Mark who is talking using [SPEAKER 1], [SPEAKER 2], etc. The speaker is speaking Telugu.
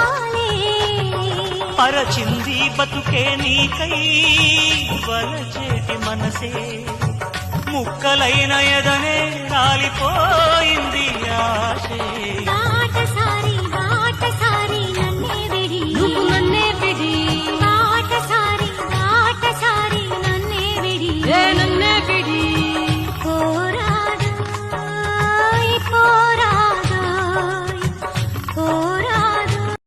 [SPEAKER 1] చాలే
[SPEAKER 2] పరచింది బతుకే నీకై వలచేటి మనసే ముక్కలైన ఎదనే రాలిపోయింది ఆశే
[SPEAKER 1] బాటసారి